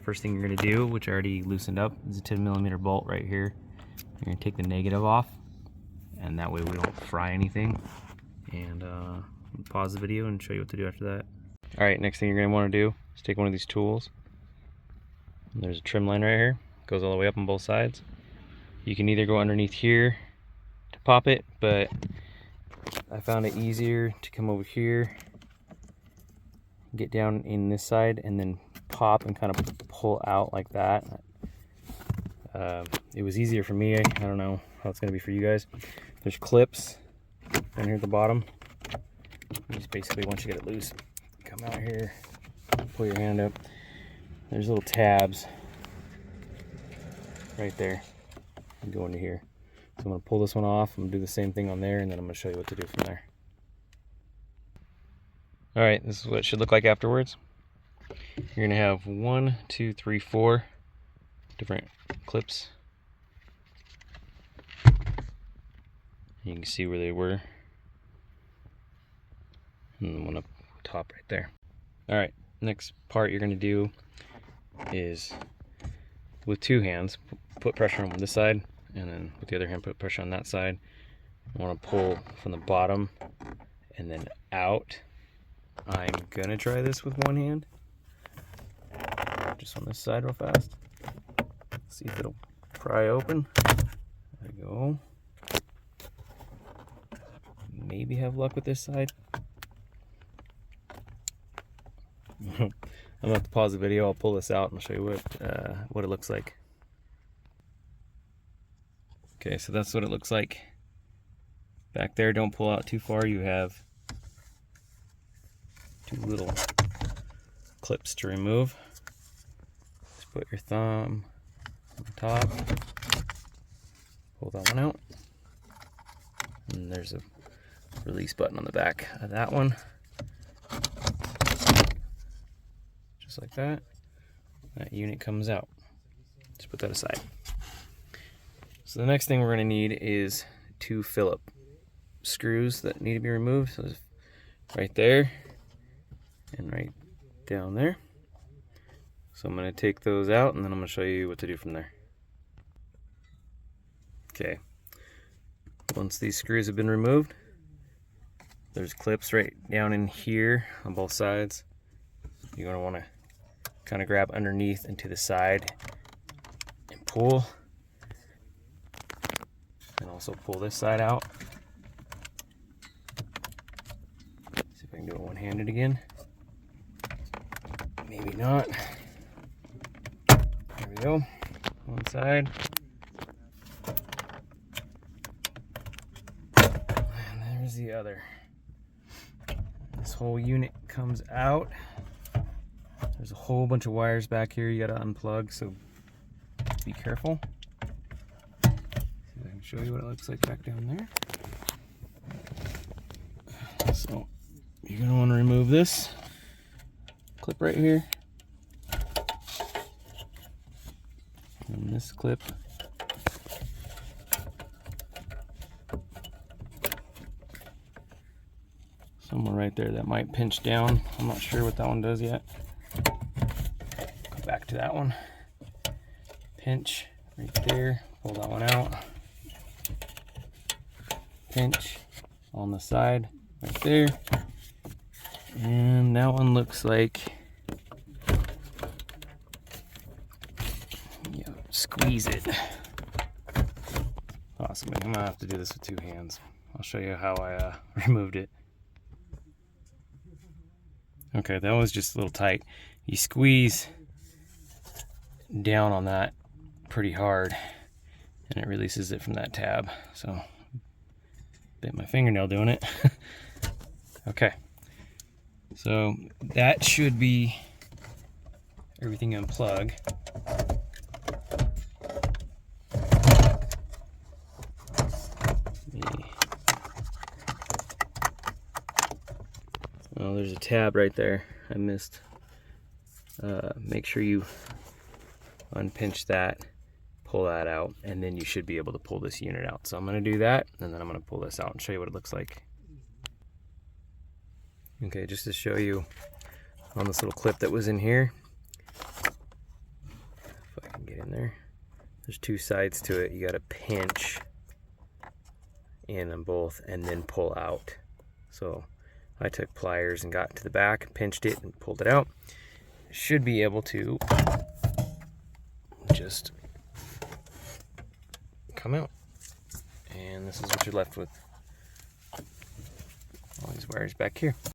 first thing you're going to do, which I already loosened up, is a 10mm bolt right here. You're going to take the negative off, and that way we don't fry anything. And pause the video and show you what to do after that. Alright, next thing you're going to want to do is take one of these tools. And there's a trim line right here. It goes all the way up on both sides. You can either go underneath here to pop it, but I found it easier to come over here, get down in this side, and then pop and kind of pull out like that. It was easier for me. I don't know how it's going to be for you guys. There's clips down here at the bottom. Just basically, once you get it loose, come out here, pull your hand up. There's little tabs right there. And go into here. So I'm going to pull this one off. I'm going to do the same thing on there, and then I'm going to show you what to do from there. Alright, this is what it should look like afterwards. You're going to have 1, 2, 3, 4 different clips. You can see where they were. And the one up top right there. Alright, next part you're going to do is, with two hands, put pressure on this side, and then with the other hand put pressure on that side. You want to pull from the bottom and then out. I'm going to try this with one hand. Just on this side real fast. See if it'll pry open. There we go. Maybe have luck with this side. I'm gonna have to pause the video. I'll pull this out and I'll show you what it looks like. Okay, so that's what it looks like back there. Don't pull out too far. You have two little clips to remove. Just put your thumb on the top, pull that one out, and there's a release button on the back of that one. Just like that. That unit comes out. Just put that aside. So the next thing we're going to need is two Phillips screws that need to be removed. So right there and right down there. So I'm going to take those out, and then I'm going to show you what to do from there. Okay. Once these screws have been removed, there's clips right down in here on both sides. You're going to want to kind of grab underneath and to the side and pull. And also pull this side out. See if I can do it one-handed again. Maybe not. There we go. One side. And there's the other. This whole unit comes out. There's a whole bunch of wires back here you gotta unplug, so be careful. See if I can show you what it looks like back down there. So you're gonna want to remove this clip right here, and this clip. Somewhere right there that might pinch down. I'm not sure what that one does yet. Go back to that one. Pinch right there. Pull that one out. Pinch on the side right there. And that one looks like, yeah, squeeze it. Awesome. I'm gonna have to do this with two hands. I'll show you how I removed it. Okay, that was just a little tight. You squeeze down on that pretty hard and it releases it from that tab. So, bit my fingernail doing it. Okay, so that should be everything unplug. Oh, there's a tab right there. I missed. Make sure you unpinch that, pull that out, and then you should be able to pull this unit out. So I'm going to do that, and then I'm going to pull this out and show you what it looks like. Okay, just to show you on this little clip that was in here, There's two sides to it. You got to pinch in on both and then pull out. So I took pliers and got to the back, pinched it and pulled it out. Should be able to just come out. And this is what you're left with. All these wires back here.